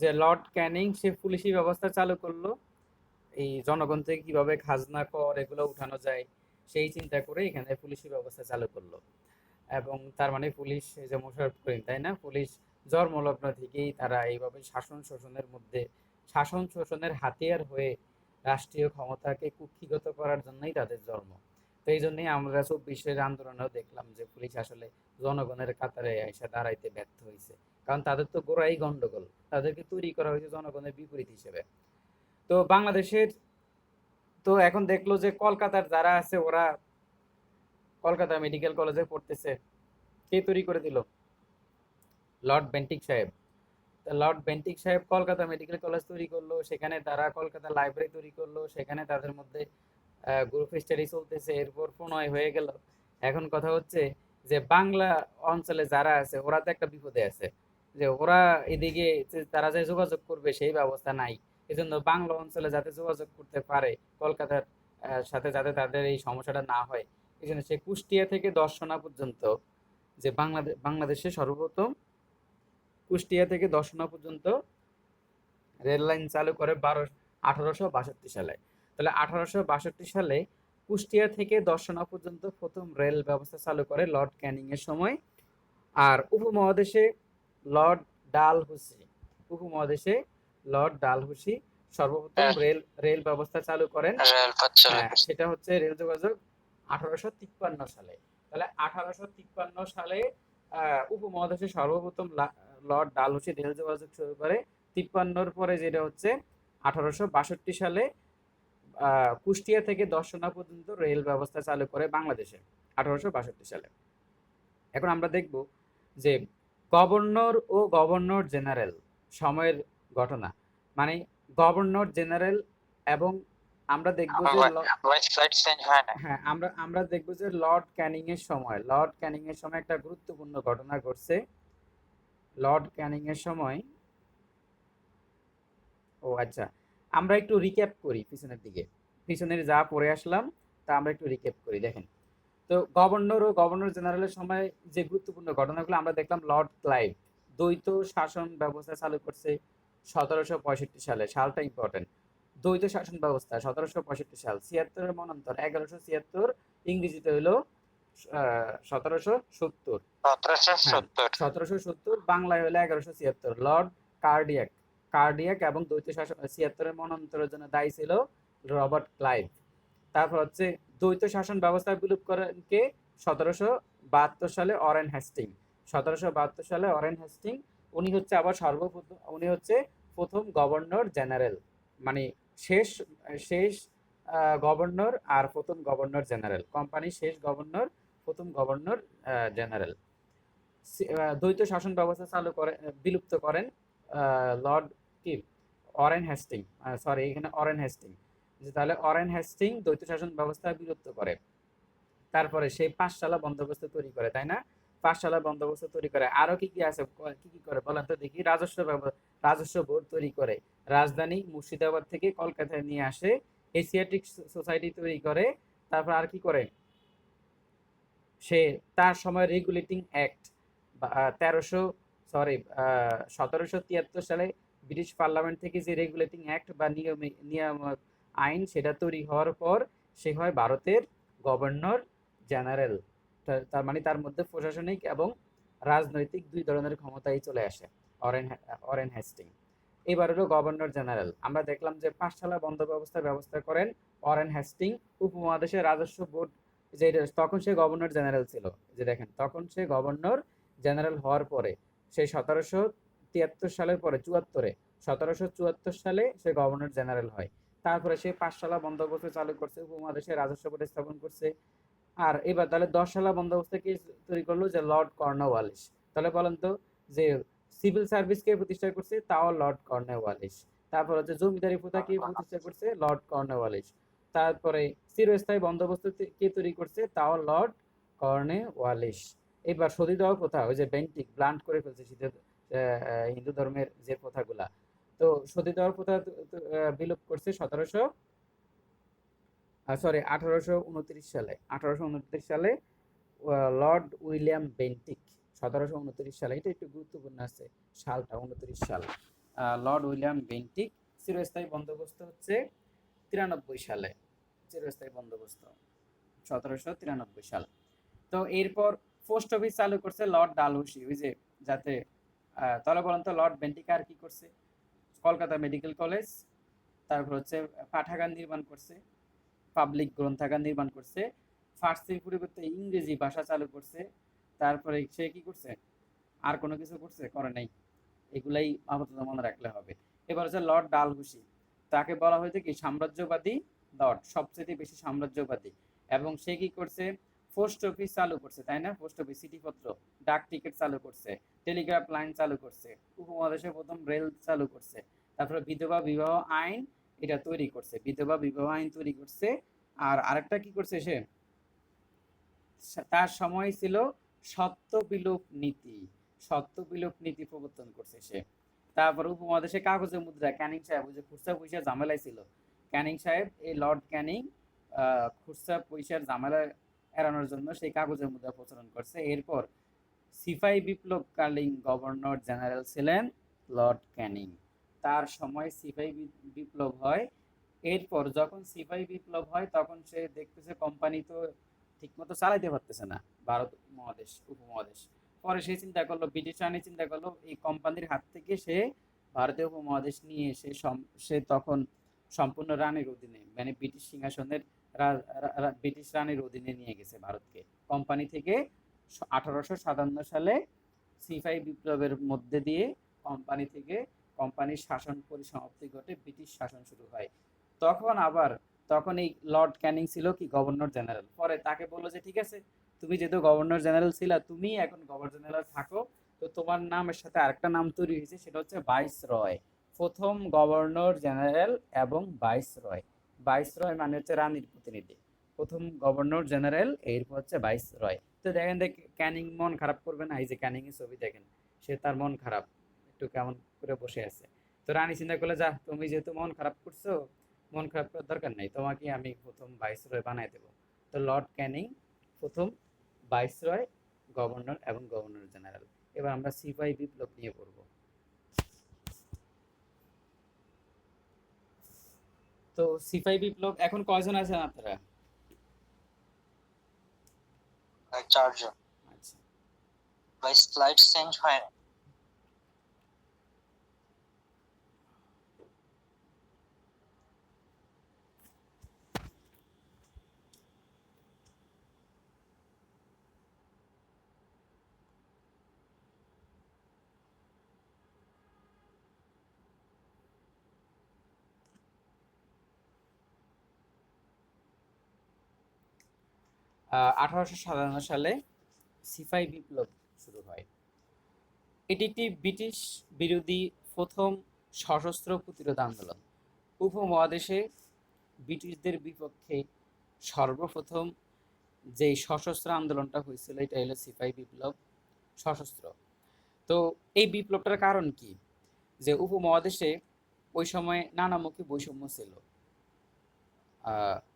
যে লর্ড ক্যানিং সে পুলিশি ব্যবস্থা চালু করলো এই জনগণ থেকে কিভাবে খাজনা কর এগুলো উঠানো যায় সেই চিন্তা করে এখানে পুলিশি ব্যবস্থা চালু করলো। এবং তার মানে পুলিশ এই যে মোশাররফ করিম, তাই না, পুলিশ জন্মলগ্ন থেকেই তারা এইভাবে শাসন শোষণের মধ্যে, শাসন শোষণের হাতিয়ার হয়ে রাষ্ট্রীয় ক্ষমতাকে কুক্ষিগত করার জন্যই তাদের জন্ম। তো এই জন্যই আমরা 24-এর আন্দোলনেও দেখলাম যে পুলিশ আসলে জনগণের কাতারে এসে দাঁড়াইতে ব্যর্থ হয়েছে, কারণ তাদের তো গোড়াই গন্ডগোল, তাদেরকে তৈরি করা হয়েছে জনগণের বিপরীত হিসেবে। তো বাংলাদেশের তো এখন দেখলো যে কলকাতার যারা আছে ওরা কলকাতা মেডিকেল কলেজে পড়তেছে, কে তৈরি করে দিল? লর্ড বেন্টিক সাহেব। তা লর্ড বেন্টিক সাহেব কলকাতা মেডিকেল কলেজ তৈরি করলো, সেখানে তারা কলকাতা লাইব্রেরি তৈরি করলো, সেখানে তাদের মধ্যে গ্রুপ স্টাডি চলতেছে, এরপর প্রণয় হয়ে গেল। এখন কথা হচ্ছে যে বাংলা অঞ্চলে যারা আছে ওরা তো একটা বিপদে আছে, যে ওরা এদিকে যে তারা যে যোগাযোগ করবে সেই ব্যবস্থা নাই। এজন্য বাংলা অঞ্চলে যাতে যোগাযোগ করতে পারে কলকাতার সাথে, যাতে তাদের এই সমস্যাটা না হয়, এই জন্য সে কুষ্টিয়া থেকে দর্শনা পর্যন্ত, যে বাংলাদেশে সর্বপ্রথম কুষ্টিয়া থেকে দর্শনা পর্যন্ত রেল লাইন চালু করে 1862 সালে। তাহলে 1862 সালে কুষ্টিয়া থেকে দর্শনা পর্যন্ত প্রথম রেল ব্যবস্থা চালু করে লর্ড ক্যানিং এর সময়। আর উপমহাদেশে লর্ড ডালহৌসি, উপমহাদেশে লর্ড ডালহৌসি সর্বপ্রথম রেল রেল ব্যবস্থা চালু করেন। হ্যাঁ, সেটা হচ্ছে রেল যোগাযোগ 1853 সালে। তাহলে 1853 সালে উপমহাদেশে সর্বপ্রথম লর্ড ডালহৌসি রেল যোগাযোগ শুরু করে। 53-র পরে যেটা হচ্ছে 1862 সালে কুষ্টিয়া থেকে দর্শনা পর্যন্ত রেল ব্যবস্থা চালু করে বাংলাদেশে 1862 সালে। এখন আমরা দেখব যে গভর্নর ও গভর্নর জেনারেল সময়ের ঘটনা, মানে গভর্নর জেনারেল, এবং আমরা দেখব যে হ্যাঁ, আমরা দেখব যে লর্ড ক্যানিং এর সময়, লর্ড ক্যানিং এর সময় একটা গুরুত্বপূর্ণ ঘটনা ঘটছে। লর্ড ক্যানিং এর সময়, ও আচ্ছা, আমরা একটু রিক্যাপ করি পিছনের দিকে, পিছনের যা পড়ে আসলাম তা আমরা একটু রিক্যাপ করি। দেখেন, তো গভর্নর ও গভর্নর জেনারেলের সময় যে গুরুত্বপূর্ণ ঘটনাগুলো আমরা দেখলাম, লর্ড ক্লাইভ দ্বৈত শাসন ব্যবস্থা চালু করছে 1765 সালে, সালটা ইম্পর্টেন্ট। দ্বৈত শাসন ব্যবস্থা 1765 সাল, 76-এর মনন্তর 1176, ইংরেজিতে হইলো 1770। হ্যাঁ, 1770, বাংলায় হলো 1176। লর্ড কার্ডিয়াক, কার্ডিয়াক এবং দ্বৈত শাসন 76-এর মনন্তরের জন্য দায়ী ছিল রবার্ট ক্লাইভ। তারপর হচ্ছে দ্বৈত শাসন ব্যবস্থা বিলোপ করেন কে? 1772 সালে অরেন হেস্টিং। 1772 সালে অরেন হেস্টিং, উনি হচ্ছে আবার সর্বপ্রথম, উনি হচ্ছে প্রথম গভর্নর জেনারেল, মানে শেষ শেষ গভর্নর আর প্রথম গভর্নর জেনারেল, কোম্পানির শেষ গভর্নর, প্রথম গভর্নর জেনারেল। দ্বৈত শাসন ব্যবস্থা চালু করে বিলুপ্ত করেন লর্ড কি অরেন হেস্টিং, সরি এখানে অরেন হেস্টিং, যে তাহলে অরেন হেস্টিং দ্বৈত শাসন ব্যবস্থা বিলুপ্ত করে। তারপরে সেই পাঁচশালা বন্দোবস্ত তৈরি করে, তাই না? পাঁচশালা বন্দোবস্ত তৈরি করে। আরো কি কি আছে, কি কি করে বলেন তো দেখি? রাজস্ব বোর্ড তৈরি করে, রাজধানী মুর্শিদাবাদ থেকে কলকাতায় নিয়ে আসে, এশিয়াটিক সোসাইটি তৈরি করে। তারপর আর কি করে সে? তার সময় রেগুলেটিং অ্যাক্ট 1300 সরি 1773 সালে ব্রিটিশ পার্লামেন্ট থেকে যে রেগুলেটিং অ্যাক্ট বা নিয়ামক আইন সেটা তৈরি হওয়ার পর সে হয় ভারতের গভর্নর জেনারেল। তার মানে তার মধ্যে প্রশাসনিক এবং রাজনৈতিক দুই ধরনের ক্ষমতাই চলে আসে অরেন হেস্টিং। এবার হলো গভর্নর জেনারেল। আমরা দেখলাম যে পাঁচশালা বন্ধ ব্যবস্থা করেন অরেন হেস্টিং। উপমহাদেশের রাজস্ব বোর্ড, যে তখন সে গভর্নর জেনারেল ছিল, যে দেখেন তখন সে গভর্নর জেনারেল হওয়ার পরে, সেই 1773 সালের পরে 1774 সালে সে গভর্নর জেনারেল হয়। তারপরে সে পাঁচশালা বন্দোবস্ত চালু করছে, উপমহাদেশে রাজস্ব বোর্ড স্থাপন করছে। আর এবার তাহলে 10 সালা বন্দোবস্ত কি তৈরি করলো? যে লর্ড কর্নওয়ালিস। তাহলে বলেন তো, যে সিভিল সার্ভিস কে প্রতিষ্ঠা করছে? তাও লর্ড কর্নওয়ালিস। তারপর হচ্ছে জমিদারি প্রথা কে প্রতিষ্ঠা করছে? Lord Cornwallis. তারপরে চিরস্থায়ী বন্দোবস্ত কে তৈরি করছে? তাও লর্ড কর্নওয়ালিস। এবার সতীদাহ প্রথা, ওই যে বেন্টিক ব্লান্ট করে ফেলছে হিন্দু ধর্মের যে প্রথাগুলা, তো সতীদাহ প্রথা বিলোপ করছে 1829 সালে। 1829 সালে লর্ড উইলিয়াম বেন্টিক, 1729 সালে, এটা একটু গুরুত্বপূর্ণ আছে সালটা, 29 সাল। Lord William Bentinck. চিরস্থায়ী বন্দোবস্ত হচ্ছে 93 সালে, চিরস্থায়ী বন্দোবস্ত 1793 সাল। তো এরপর পোস্ট অফিস চালু করছে লর্ড ডালহৌসি। ওই যে যাতে তাহলে বলেন তো লর্ড বেন্টিক আর কি করছে? কলকাতা মেডিকেল কলেজ, তারপর হচ্ছে পাঠাগার নির্মাণ করছে, পাবলিক গ্রন্থাগার নির্মাণ করছে, ফার্সির পরিবর্তে ইংরেজি ভাষা চালু করছে। তারপরে সে কি করছে? আর কোনো কিছু করছে? করে নাই। এগুলাই আপাতত মনে রাখলে হবে। এবার হচ্ছে লর্ড ডালহৌসি, তাকে বলা হয়েছে কি সাম্রাজ্যবাদী লর্ড, সবচেয়ে বেশি সাম্রাজ্যবাদী। এবং সে কি করছে? পোস্ট অফিস চালু করছে, তাই না? পোস্ট অফিস, চিঠিপত্র, ডাক টিকিট চালু করছে, টেলিগ্রাফ লাইন চালু করছে, উপমহাদেশে প্রথম রেল চালু করছে, তারপরে বিধবা বিবাহ আইন এটা তৈরি করছে, বিধবা বিবাহ আইন তৈরি করছে। আর আরেকটা কি করছে সে? তার সময় ছিল সত্য বিলোপ নীতি, সত্য বিলোপ নীতি প্রবর্তন করছে সে। তারপর উপমহাদেশে কাগজের মুদ্রা, ক্যানিং সাহেব, ওই যে খুচরা পয়সা ঝামেলায় ছিল, ক্যানিং সাহেব, এই লর্ড ক্যানিং খুচরা পয়সার ঝামেলা এড়ানোর জন্য সেই কাগজের মুদ্রা প্রচলন করছে। এরপর সিপাহী বিপ্লবকালীন গভর্নর জেনারেল ছিলেন লর্ড ক্যানিং। তার সময় সিপাহী বিপ্লব হয়। এরপর যখন সিপাহী বিপ্লব হয় তখন সে দেখতেছে কোম্পানি তো ঠিকমতো চালাইতে পারতেছে না ভারত মহাদেশ, উপমহাদেশ। পরে সে চিন্তা করলো, ব্রিটিশ রানী চিন্তা করলো এই কোম্পানির হাত থেকে সে ভারতীয় উপমহাদেশ নিয়ে এসে সে তখন সম্পূর্ণ রানীর অধীনে, মানে ব্রিটিশ সিংহাসনের ব্রিটিশ রানীর অধীনে নিয়ে গেছে ভারতকে। কোম্পানি থেকে 1857 সালে সিপাহী বিপ্লবের মধ্যে দিয়ে কোম্পানি থেকে কোম্পানির শাসন পরিসমাপ্তি ঘটে, ব্রিটিশ শাসন শুরু হয়। তখন এই লর্ড ক্যানিং ছিল কি গভর্নর জেনারেল। পরে তাকে বললো যে ঠিক আছে, তুমি যেহেতু গভর্নর জেনারেল ছিলা, তুমি এখন গভর্নর জেনারেল থাকো। তো তোমার নামের সাথে আরেকটা নাম তৈরি হয়েছে, সেটা হচ্ছে ভাইস রয়। প্রথম গভর্নর জেনারেল এবং ভাইস রয়। ভাইস রয় মানে হচ্ছে রানীর প্রতিনিধি। প্রথম গভর্নর জেনারেল, এরপর হচ্ছে ভাইস রয়। তো দেখেন ক্যানিং মন খারাপ করবে না? এই যে ক্যানিং এর ছবি দেখেন, সে তার মন খারাপ, একটু কেমন করে বসে আছে। তো রানী চিন্তা করলে, যা, তুমি যেহেতু মন খারাপ করছো, মন খারাপ করার দরকার নেই, তোমাকে আমি প্রথম ভাইসরয় বানাই দেবো। তো লর্ড ক্যানিং প্রথম ভাইসরয়, গভর্নর এবং গভর্নর জেনারেল। এবার আমরা সিপাহী বিপ্লব নিয়ে পড়বো। তো সিপাহী বিপ্লব এখন কয়জন আছেন আপনারা? চারজন। আচ্ছা, ভাই স্লাইড চেঞ্জ হয় না। 1857 সালে সিপাহী বিপ্লব শুরু হয়। এটি একটি ব্রিটিশ বিরোধী প্রথম সশস্ত্র প্রতিরোধ আন্দোলন। উপমহাদেশে ব্রিটিশদের বিপক্ষে সর্বপ্রথম যে সশস্ত্র আন্দোলনটা হয়েছিল এটা হলো সিপাহী বিপ্লব, সশস্ত্র। তো এই বিপ্লবটার কারণ কি? যে উপমহাদেশে ওই সময় নানামুখী বৈষম্য ছিল।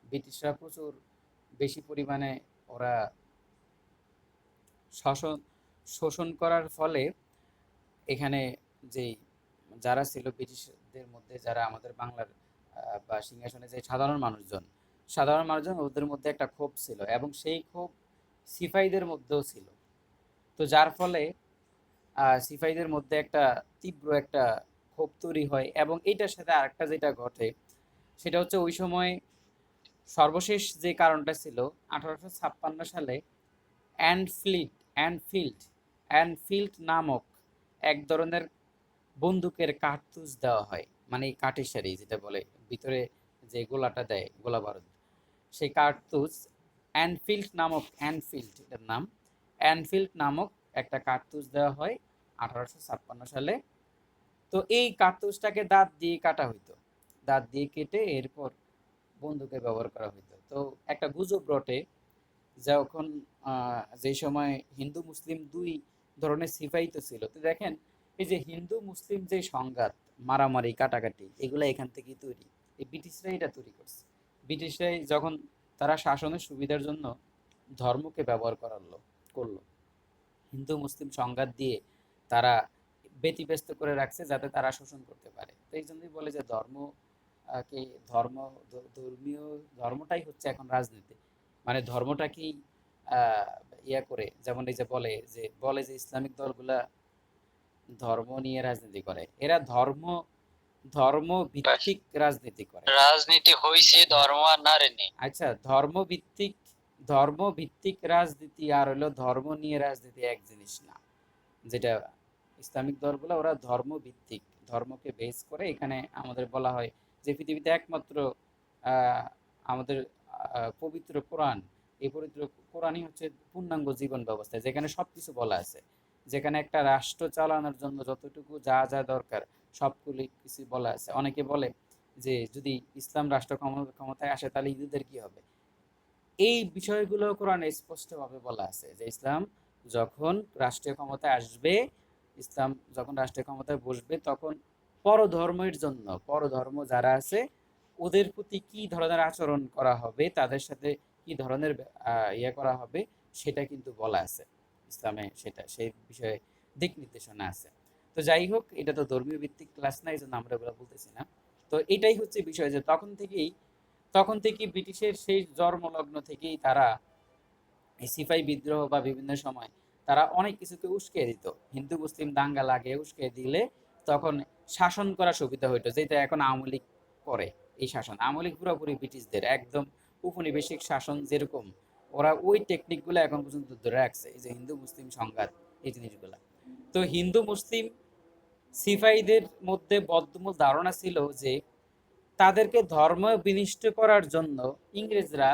ব্রিটিশরা প্রচুর বেশি পরিমাণে ওরা শাসন শোষণ করার ফলে এখানে যেই যারা ছিল ব্রিটিশদের মধ্যে, যারা আমাদের বাংলার বা সিংহাসনে যে সাধারণ মানুষজন ওদের মধ্যে একটা ক্ষোভ ছিল, এবং সেই ক্ষোভ সিপাহীদের মধ্যেও ছিল। তো যার ফলে সিপাহীদের মধ্যে একটা তীব্র একটা ক্ষোভ তৈরি হয়। এবং এইটার সাথে আরেকটা যেটা ঘটে, সেটা হচ্ছে ওই সময় সর্বশেষ যে কারণটা ছিল, 1856 সালে অ্যানফিল্ড অ্যানফিল্ড অ্যানফিল্ড নামক এক ধরনের বন্দুকের কার্তুজ দেওয়া হয়, মানে এই কাঠের যেটা বলে ভিতরে যে গোলাটা দেয়, গোলা বারুদ, সেই কার্তুজ অ্যানফিল্ড এটার নাম, অ্যানফিল্ড নামক একটা কার্তুজ দেওয়া হয় 1856 সালে। তো এই কার্তুজটাকে দাঁত দিয়ে কাটা হইতো, দাঁত দিয়ে কেটে এরপর বন্দুকে ব্যবহার করা হইতো। তো একটা গুজব রটে, যখন যে সময় হিন্দু মুসলিম দুই ধরনের সিপাহী তো ছিল। তো দেখেন, এই যে হিন্দু মুসলিম যে সংঘাত, মারামারি, কাটাকাটি, এগুলো এখান থেকেই তৈরি। এই ব্রিটিশরাই এটা তৈরি করছে। ব্রিটিশরাই যখন তারা শাসনের সুবিধার জন্য ধর্মকে ব্যবহার করলো, হিন্দু মুসলিম সংঘাত দিয়ে তারা ব্যতিব্যস্ত করে রাখছে যাতে তারা শোষণ করতে পারে। তো এই জন্যই বলে যে কে ধর্ম ধর্মীয় ধর্মটাই হচ্ছে এখন রাজনীতি। মানে ধর্মটাকেই আহ, ইয়া করে, যেমন এই যে বলে যে ইসলামিক দলগুলা ধর্ম নিয়ে রাজনীতি করে, এরা ধর্ম ভিত্তিক রাজনীতি করে। রাজনীতি হইছে হ্যাঁ, ধর্ম আর না রে নে। আচ্ছা, ধর্ম ভিত্তিক রাজনীতি আর হলো ধর্ম নিয়ে রাজনীতি এক জিনিস না। যেটা ইসলামিক দলগুলো ওরা ধর্ম ভিত্তিক, ধর্মকে বেস করে এখানে আমাদের বলা হয় যে পৃথিবীতে একমাত্র আহ, আমাদের পবিত্র কোরআন, এই পবিত্র কোরআনই হচ্ছে পূর্ণাঙ্গ জীবন ব্যবস্থা, যেখানে সবকিছু বলা আছে, যেখানে একটা রাষ্ট্র চালানোর জন্য যতটুকু যা যা দরকার সবগুলি কিছু বলা আছে। অনেকে বলে যে যদি ইসলাম রাষ্ট্র ক্ষমতায় আসে তাহলে হিন্দুদের কি হবে। এই বিষয়গুলো কোরআনে স্পষ্টভাবে বলা আছে যে যখন রাষ্ট্রীয় ক্ষমতায় আসবে ইসলাম যখন রাষ্ট্রীয় ক্ষমতায় বসবে তখন পরধর্ম যারা আছে ওদের প্রতি কি ধরনের আচরণ করা হবে, তাদের সাথে কি ধরনের ইয়ে করা হবে, সেটা কিন্তু বলা আছে ইসলামে, সেটা সেই বিষয়ে দিক নির্দেশনা আছে। তো যাই হোক, এটা তো ধর্মীয় ভিত্তিক ক্লাস না, এই জন্য আমরা এগুলো বলতেছি না। তো এটাই হচ্ছে বিষয় যে তখন থেকেই ব্রিটিশের সেই জন্মলগ্ন থেকেই তারা এই সিপাহী বিদ্রোহ বা বিভিন্ন সময় তারা অনেক কিছুকে উস্কে দিত। হিন্দু মুসলিম দাঙ্গা লাগে উস্কে দিলে তখন শাসন করা সুবিধা হইতো, যেটা এখন আওয়ামী লীগ করে। এই শাসন আওয়ামী লীগ পুরোপুরি ব্রিটিশদের একদম উপনিবেশিক শাসন যেরকম, ওরা ওই টেকনিকগুলো এখন পর্যন্ত ধরে রাখছে, এই যে হিন্দু মুসলিম সংঘাত, এই জিনিসগুলা। তো হিন্দু মুসলিম সিপাহীদের মধ্যে বদ্ধমূল ধারণা ছিল যে তাদেরকে ধর্ম বিনিষ্ট করার জন্য ইংরেজরা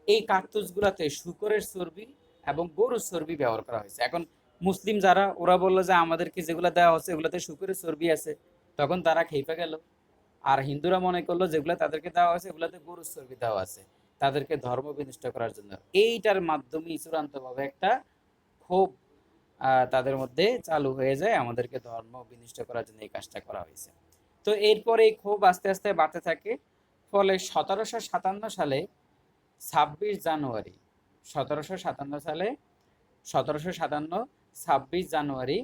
এই কার্তুজগুলাতে শূকরের চর্বি এবং গরুর চর্বি ব্যবহার করা হয়েছে। এখন মুসলিম যারা, ওরা বললো যে আমাদেরকে যেগুলো দেওয়া হচ্ছে এগুলোতে শূকরের চর্বি আছে, তখন তারা খেপে গেল। আর হিন্দুরা মনে করলো যেগুলো তাদেরকে দেওয়া হয়েছে এগুলোতে গরুর চর্বি দেওয়া আছে, তাদেরকে ধর্ম বিনষ্ট করার জন্য। এইটার মাধ্যমে চূড়ান্তভাবে একটা ক্ষোভ তাদের মধ্যে চালু হয়ে যায়, আমাদেরকে ধর্ম বিনষ্ট করার জন্য এই কাজটা করা হয়েছে। তো এরপরে এই ক্ষোভ আস্তে আস্তে বাড়তে থাকে। ফলে 1757 সালে 26 জানুয়ারি, 1757 সালে 1757 26 জানুয়ারি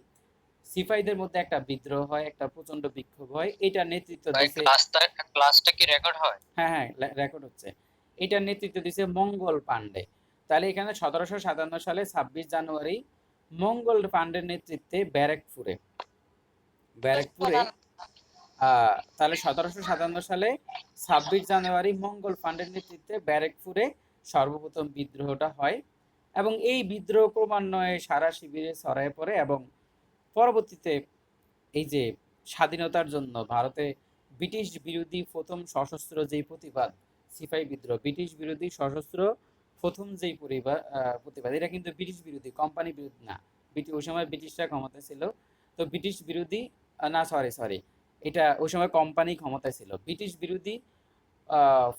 সিপাহীদের মধ্যে একটা বিদ্রোহ হয়, একটা প্রচন্ড বিক্ষোভ হয়। এটা নেতৃত্ব ভাই দিছে, ক্লাসটা কি রেকর্ড হয়? হ্যাঁ হ্যাঁ রেকর্ড হচ্ছে, এটার নেতৃত্ব দিছে মঙ্গল পাণ্ডে। তাহলে এখানে 1757 সালে 26 জানুয়ারি মঙ্গল পাণ্ডের নেতৃত্বে ব্যারাকপুরে তাহলে 1757 সালে 26 জানুয়ারি মঙ্গল পাণ্ডের নেতৃত্বে ব্যারাকপুরে সর্বপ্রথম বিদ্রোহটা হয়। এবং এই বিদ্রোহ ক্রমান্বয়ে সারা শিবিরে ছড়ায় পড়ে এবং পরবর্তীতে এই যে স্বাধীনতার জন্য ভারতে ব্রিটিশ বিরোধী প্রথম সশস্ত্র যেই প্রতিবাদ, সিপাহী বিদ্রোহ, ব্রিটিশ বিরোধী সশস্ত্র প্রথম যেই প্রতিবাদ, এটা কিন্তু ব্রিটিশ বিরোধী, কোম্পানি বিরোধী না। ওই সময় ব্রিটিশরা ক্ষমতা ছিল, তো ব্রিটিশ বিরোধী না, সরি সরি, এটা ওই সময় কোম্পানি ক্ষমতায় ছিল। ব্রিটিশ বিরোধী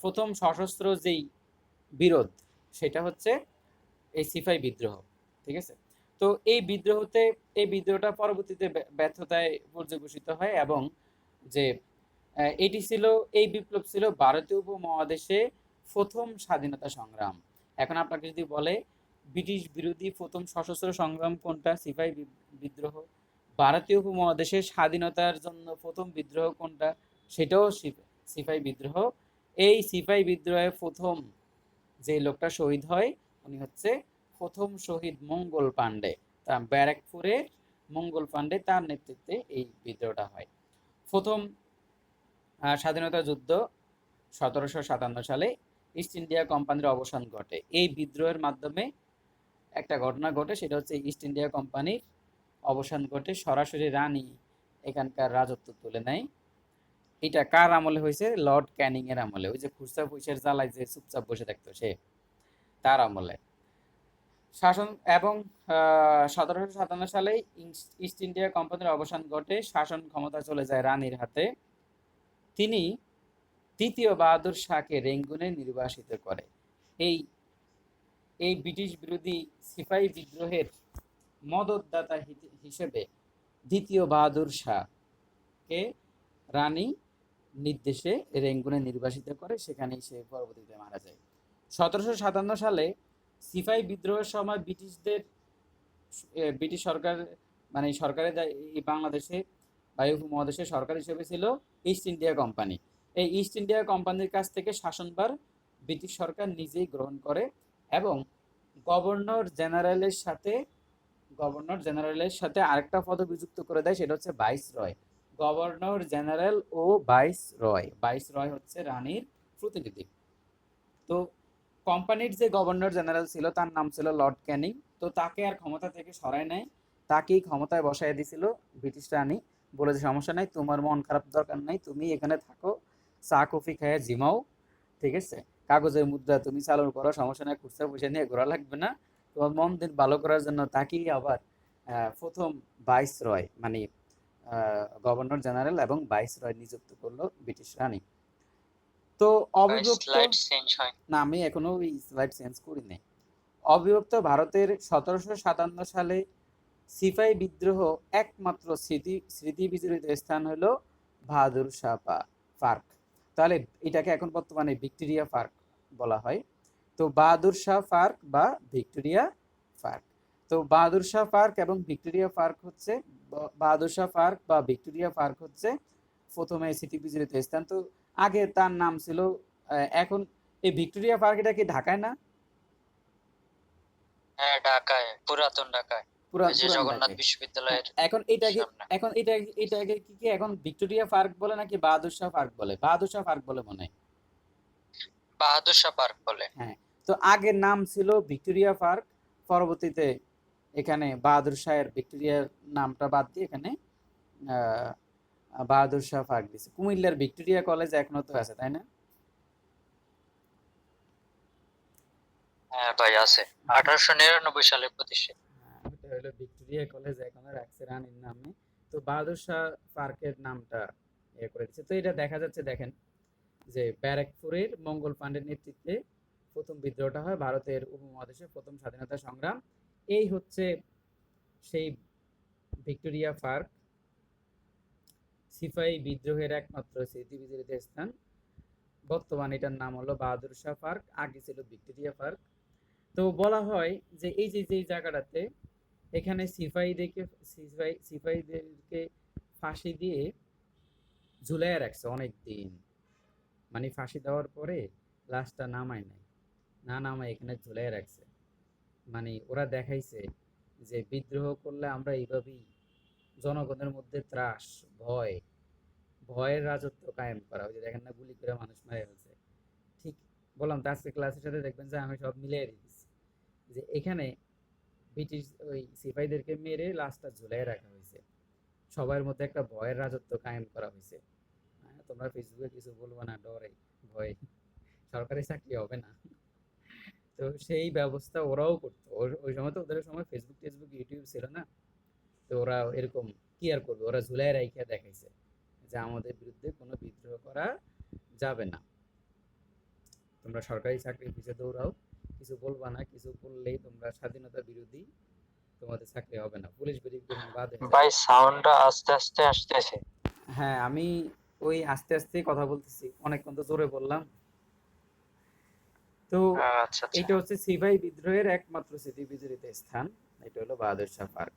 প্রথম সশস্ত্র যেই বিরোধ, সেটা হচ্ছে এই সিপাহী বিদ্রোহ। ঠিক আছে। তো এই বিদ্রোহটা পরবর্তীতে ব্যর্থতায় পর্যবসিত হয় এবং যে এটি ছিল, এই বিপ্লব ছিল ভারতীয় উপমহাদেশে প্রথম স্বাধীনতা সংগ্রাম। এখন আপনাকে যদি বলে ব্রিটিশ বিরোধী প্রথম সশস্ত্র সংগ্রাম কোনটা, সিপাহী বিদ্রোহ। ভারতীয় উপমহাদেশের স্বাধীনতার জন্য প্রথম বিদ্রোহ কোনটা, সেটাও সিপাহী বিদ্রোহ। এই সিপাহী বিদ্রোহে প্রথম যে লোকটা শহীদ হয় উনি হচ্ছে প্রথম শহীদ মঙ্গল পাণ্ডে। তা ব্যারাকপুরে মঙ্গল পাণ্ডে, তার নেতৃত্বে এই বিদ্রোহটা হয়। প্রথম স্বাধীনতা যুদ্ধ 1757 সালে ইস্ট ইন্ডিয়া কোম্পানির অবসান ঘটে। এই বিদ্রোহের মাধ্যমে একটা ঘটনা ঘটে, সেটা হচ্ছে ইস্ট ইন্ডিয়া কোম্পানির অবসান ঘটে, সরাসরি রানী এখানকার রাজত্ব তুলে নেয়। এটা কার আমলে হয়েছে? লর্ড ক্যানিং এর আমলে। ওই যে খুচরা পয়সার জ্বালায় যে চুপচাপ বসে থাকতো সে, তার আমলে শাসন। এবং 1757 সালে ইস্ট ইন্ডিয়া কোম্পানির অবসান ঘটে, শাসন ক্ষমতা চলে যায় রানীর হাতে। তিনি তৃতীয় বাহাদুর শাহকে রেঙ্গুনে নির্বাসিত করে। এই এই ব্রিটিশ বিরোধী সিপাহী বিদ্রোহের মদতদাতা হিসেবে দ্বিতীয় বাহাদুর শাহকে রানী নির্দেশে রেঙ্গুনে নির্বাসিত করে, সেখানেই সে পরবর্তীতে মারা যায়। 1757 সালে সিপাহী বিদ্রোহের সময় ব্রিটিশ সরকার মানে সরকারের এই বাংলাদেশে বা এই উপমহাদেশের সরকার হিসেবে ছিল ইস্ট ইন্ডিয়া কোম্পানি। এই ইস্ট ইন্ডিয়া কোম্পানির কাছ থেকে শাসনভার ব্রিটিশ সরকার নিজেই গ্রহণ করে এবং গভর্নর জেনারেলের সাথে গভর্নর জেনারেলের সাথে আরেকটা পদবি যুক্ত করে দেয়, সেটা হচ্ছে ভাইস রয়। গভর্নর জেনারেল ও ভাইস রয়, ভাইস রয় হচ্ছে রানীর প্রতিনিধি। তো কোম্পানির যে গভর্নর জেনারেল ছিল তার নাম ছিল লর্ড ক্যানিং। তো তাকে আর ক্ষমতা থেকে সরায় নেয়, তাকেই ক্ষমতায় বসায় দিছিল ব্রিটিশ রানী। বলে যে সমস্যা নাই, তোমার মন খারাপ দরকার নাই, তুমি এখানে থাকো, চা কফি খেয়ে জিমাও, ঠিক আছে, কাগজের মুদ্রা তুমি চালু করো, সমস্যা নাই, খুচরা পয়সা নিয়ে ঘোরা লাগবে না। তোমার মন দিন ভালো করার জন্য তাকেই আবার প্রথম ভাইস রয় মানে গভর্নর জেনারেল এবং ভাইস রয় নিযুক্ত করলো ব্রিটিশ রানী। তো ভাই অবিভক্ত, স্লাইড চেঞ্জ হয়। না আমি এখনো ওই স্লাইড চেঞ্জ করি নাই। অবিভক্ত ভারতের 1757 সালে সিপাহী বিদ্রোহ একমাত্র স্মৃতি বিজড়িত স্থান হলো বাহাদুর শাহ পার্ক। তাহলে এটাকে এখন বর্তমানে ভিক্টোরিয়া পার্ক বলা হয়। তো বাহাদুর শাহ পার্ক বা ভিক্টোরিয়া পার্ক, তো বাহাদুর শাহ পার্ক এবং ভিক্টোরিয়া পার্ক হচ্ছে বাহাদুর শাহ পার্ক বা ভিক্টোরিয়া পার্ক হচ্ছে প্রথমে স্মৃতি বিজড়িত স্থান। তো আগে তার নাম ছিল এখন এই ভিক্টোরিয়া পার্ক, এটা কি ঢাকায় না? হ্যাঁ, ঢাকায়, পুরাতন ঢাকায়, ওই যে পুরান জগন্নাথ ঢাকায়। হ্যাঁ, বিশ্ববিদ্যালয়ের এখন এটাকে সামনে। এখন এটাকে কি এখন ভিক্টোরিয়া পার্ক বলে নাকি বাহাদুর শাহ পার্ক বলে? বাহাদুর শাহ পার্ক বলে মনে হয়। বাহাদুর শাহ পার্ক বলে। হ্যাঁ, তো আগের নাম ছিল ভিক্টোরিয়া পার্ক। পরবর্তীতে এখানে বাহাদুর শাহের ভিক্টোরিয়ার নামটা বাদ দিয়ে এখানে আহ, বাহাদুর শাহ পার্ক দিছে। কুমিল্লার ভিক্টোরিয়া কলেজ এখনো তো আছে, তাই না? হ্যাঁ ভাই, আছে। 1899 সালে প্রতিষ্ঠিত। হ্যাঁ, ওটা হলো ভিক্টোরিয়া কলেজ, এখনো রাখছে রানীর নামে। তো বাহাদুর শাহ পার্কের নামটা করে দিচ্ছে। তো এটা দেখা যাচ্ছে, দেখেন যে ব্যারাকপুরের মঙ্গল পাণ্ডের নেতৃত্বে প্রথম বিদ্রোহটা হয়, ভারতের উপমহাদেশে প্রথম স্বাধীনতা সংগ্রাম। এই হচ্ছে সেই ভিক্টোরিয়া পার্ক, সিপাহী বিদ্রোহের একমাত্র স্মৃতি বিজড়িত স্থান। বর্তমানে এটার নাম হলো বাহাদুর শাহ পার্ক, আগে ছিল ভিক্টোরিয়া পার্ক। তো বলা হয় যে এই যে যে জায়গাটাতে এখানে সিপাহীদেরকে ফাঁসি দিয়ে ঝুলাইয়া রাখছে অনেক দিন। মানে ফাঁসি দেওয়ার পরে লাশটা নামায় নাই, না নামায় এখানে ঝুলাইয়া রাখছে। মানে ওরা দেখাইছে যে বিদ্রোহ করলে আমরা এইভাবেই জনগণের মধ্যে ত্রাস, ভয়, ভয়ের রাজত্ব কায়েম করা। ওই যে দেখেন না, গুলি করে মানুষ মারা ফেলছে। ঠিক বললাম তো, আজকে ক্লাসের সাথে দেখবেন যে আমি সব মিলিয়ে দিচ্ছি যে এখানে ব্রিটিশ ওই সিপাহীদেরকে মেরে লাশটা ঝুলাই রাখা হয়েছে, সবার মধ্যে একটা ভয়ের রাজত্ব কায়েম করা হয়েছে। হ্যাঁ, তোমরা ফেসবুকে কিছু বলবো না, ডরে, ভয়, সরকারি চাকরি হবে না। তো সেই ব্যবস্থা ওরাও করতো। ওই সময় তো ওদের সময় ফেসবুক টেসবুক ইউটিউব ছিল না। তো ওরা এরকম কি আর করবে, ওরা ঝুলাই রাইখা দেখাইছে যে আমাদের বিরুদ্ধে কোনো বিদ্রোহ করা যাবে না, তোমরা সরকারি চাকরির পিছে দৌড়াও, কিছু বলবা না, কিছু বললেই তোমরা স্বাধীনতা বিরোধী, তোমাদের চাকরি হবে না, পুলিশ ভেরিফিকেশন বাদ হয়ে ভাই যাবে। সাউন্ডটা আস্তে আস্তে আসতেছে। হ্যাঁ, আমি ওই আস্তে আস্তে কথা বলতেছি, অনেকক্ষণ তো জোরে বললাম। তো আচ্ছা আচ্ছা। এটা হচ্ছে সিপাহী বিদ্রোহের একমাত্র স্মৃতি বিজড়িত স্থান। এটা হলো বাহাদুর শাহ পার্ক।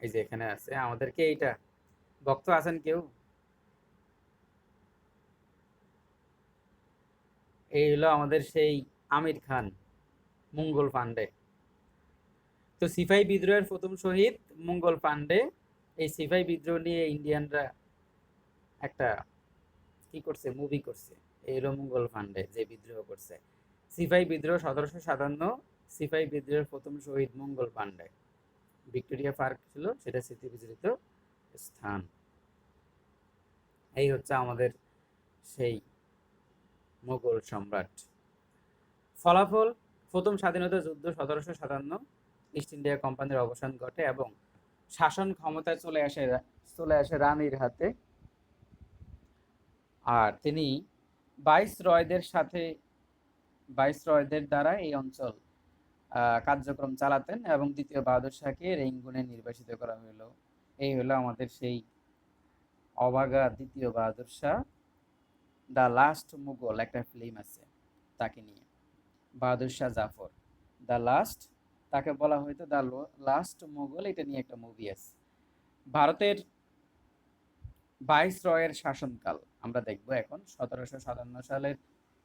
এই যে এখানে আছে আমাদেরকে এইটা, ভক্ত আছেন কেউ? এই হলো আমাদের সেই আমির খান, মঙ্গল পান্ডে। তো সিপাহী বিদ্রোহের প্রথম শহীদ মঙ্গল পান্ডে। এই সিপাহী বিদ্রোহ নিয়ে ইন্ডিয়ানরা একটা কি করছে, মুভি করছে। এই হলো মঙ্গল পান্ডে যে বিদ্রোহ করছে। সিপাহী বিদ্রোহ 1757, সিপাহী বিদ্রোহের প্রথম শহীদ মঙ্গল পান্ডে। ভিক্টোরিয়া পার্ক ছিল সেটা স্মৃতি বিজড়িত স্থান। এই হচ্ছে আমাদের সেই মোগল সম্রাট। ফলাফল, প্রথম স্বাধীনতা যুদ্ধ 1757, ইস্ট ইন্ডিয়া কোম্পানির অবসান ঘটে এবং শাসন ক্ষমতায় চলে আসে রানীর হাতে। আর তিনি ভাইসরয়দের দ্বারা এই অঞ্চল কার্যক্রম চালাতেন এবং দ্বিতীয় বাহাদুর শাহকে রেঙ্গুনে নির্বাসিত করা হলো। এই হলো আমাদের সেই অভাগা দ্বিতীয় বাহাদুর শাহ। দ্য লাস্ট মুঘল একটা ফিল্ম আছে তাকে নিয়ে, বাহাদুর শাহ জাফর, দ্য লাস্ট তাকে বলা হয়তো দ্য লাস্ট মোগল, এটা নিয়ে একটা মুভি আছে। ভারতের ভাইসরয়ের শাসনকাল আমরা দেখবো এখন 1757 সালের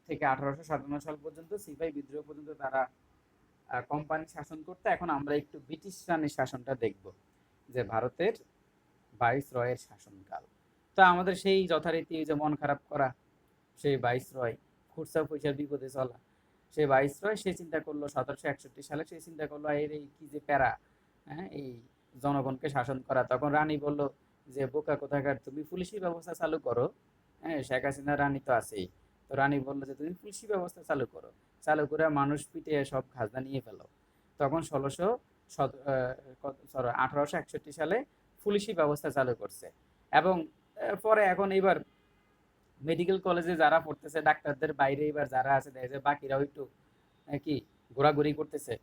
থেকে 1857 সাল পর্যন্ত, সিপাহি বিদ্রোহ পর্যন্ত তারা কোম্পানি শাসন করতে। এখন আমরা একটু ব্রিটিশ রানীর শাসনটা দেখব, যে ভারতের ভাইসরয়ের শাসনকাল। তো আমাদের সেই যথারীতি যে মন খারাপ করা সেই ভাইসরয়, খুরসা পয়সার বিপদে চলা সেই ভাইসরয়, সে চিন্তা করলো 1761 সালে, সে চিন্তা করলো এর এই কি যে প্যারা, হ্যাঁ, এই জনগণকে শাসন করা। তখন রানী বলল যে বোকা কোথাকার, তুমি পুলিশি ব্যবস্থা চালু করো। হ্যাঁ, শেখ হাসিনা রানী তো আছেই। তো রানী বললো যে তুমি পুলিশি ব্যবস্থা চালু করো, চালু করে মানুষ পিটিয়ে সব খাজনা নিয়ে ফেলো। তখন 1861 সালে পুলিশি ব্যবস্থা চালু করছে। এবং পরে এখন এবার মেডিকেল কলেজে যারা পড়তেছে, ডাক্তারদের বাইরে এবার যারা আছে দেখা যায় বাকিরাও একটু কি ঘোরাঘুরি করতেছে।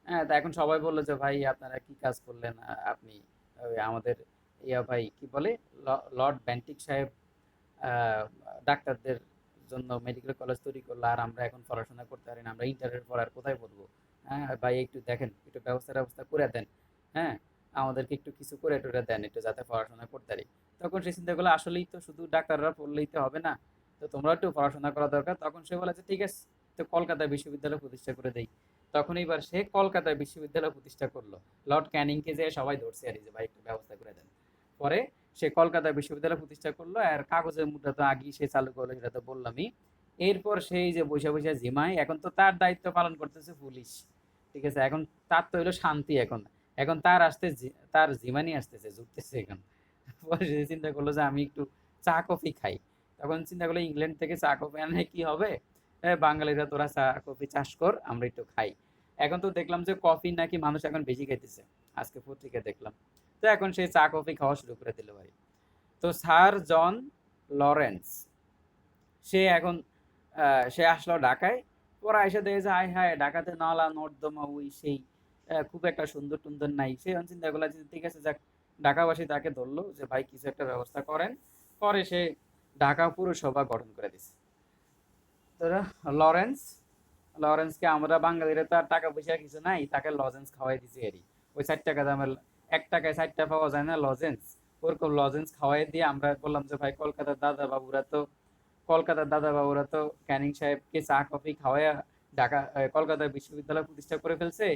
হ্যাঁ, তা এখন সবাই বললো যে ভাই আপনারা কি কাজ করলেন, আপনি ওই আমাদের ভাই কি বলে, লর্ড বেন্টিক সাহেব আহ, ডাক্তারদের জন্য মেডিকেল কলেজ তৈরি করলো, আর আমরা এখন পড়াশোনা করতে পারি না, আমরা ইন্টারের পর আর কোথায় পড়বো। হ্যাঁ ভাই, একটু দেখেন, একটু ব্যবস্থা করে দেন। হ্যাঁ, আমাদেরকে একটু কিছু করে টোরে দেন একটু, যাতে পড়াশোনা করতে পারি। তখন সে চিন্তা করলো আসলেই তো শুধু ডাক্তাররা পড়লেই তো হবে না, তো তোমরা একটু পড়াশোনা করা দরকার। তখন সে বলে যে ঠিক আছে, তো কলকাতা বিশ্ববিদ্যালয় প্রতিষ্ঠা করে দেই। তখন এবার সে কলকাতা বিশ্ববিদ্যালয় প্রতিষ্ঠা করলো। লর্ড ক্যানিংকে যে সবাই ধরছে আর যে ভাই একটু ব্যবস্থা করে দেন। পরে সে কলকাতা বিশ্ববিদ্যালয় প্রতিষ্ঠা করলো, আর কাগজের মুদ্রা তো আগেই সে চালু করলো, সেটা তো বললামই। এরপর সেই যে বৈশা বৈশা জিমায়, এখন তো তার দায়িত্ব পালন করতেছে পুলিশ। ঠিক আছে, এখন তার তো হইলো শান্তি। এখন এখন তার আসতে তার জিমানি আসতেছে, জুটতেছে এখন। পরে সে চিন্তা করলো যে আমি একটু চা কফি খাই। তখন চিন্তা করলো ইংল্যান্ড থেকে চা কফি আনলে কি হবে, বাঙালিরা তোরা চা কফি চাষ কর, আমরা একটু খাই। এখন তো দেখলাম যে কফি নাকি মানুষ এখন বেশি খাইতেছে, আজকে পত্রিকায় দেখলাম। তো এখন সে চা কফি খাওয়া শুরু করে দিল ভাই। তো স্যার জন লরেন্স, সে এখন সে আসলো ঢাকায়। ওরা এসে দেখে যে হায় হায়, ঢাকাতে নালা নর্দমা ওই সেই, খুব একটা সুন্দর টুন্দর নাই। সে এখন চিন্তা করলো যে ঠিক আছে যাক, ঢাকাবাসী তাকে ধরলো যে ভাই কিছু একটা ব্যবস্থা করেন। পরে সে ঢাকা পুরসভা গঠন করে দিছে। তো লরেন্স লরেন্সকে আমরা বাঙালিরা তো আর টাকা পয়সা কিছু নাই, তাকে লজেন্স খাওয়াই দিছি এরই। ওই 4 টাকা দামের, 1 টাকায় 4টা পাওয়া যায় না লজেন্স, ওরকম লজেন্স খাওয়াই দিয়ে আমরা বললাম যে ভাই কলকাতার দাদা বাবুরা তো ক্যানিং সাহেবকে চা কফি খাওয়াইয়া ঢাকা কলকাতা বিশ্ববিদ্যালয় প্রতিষ্ঠা করে ফেলছে।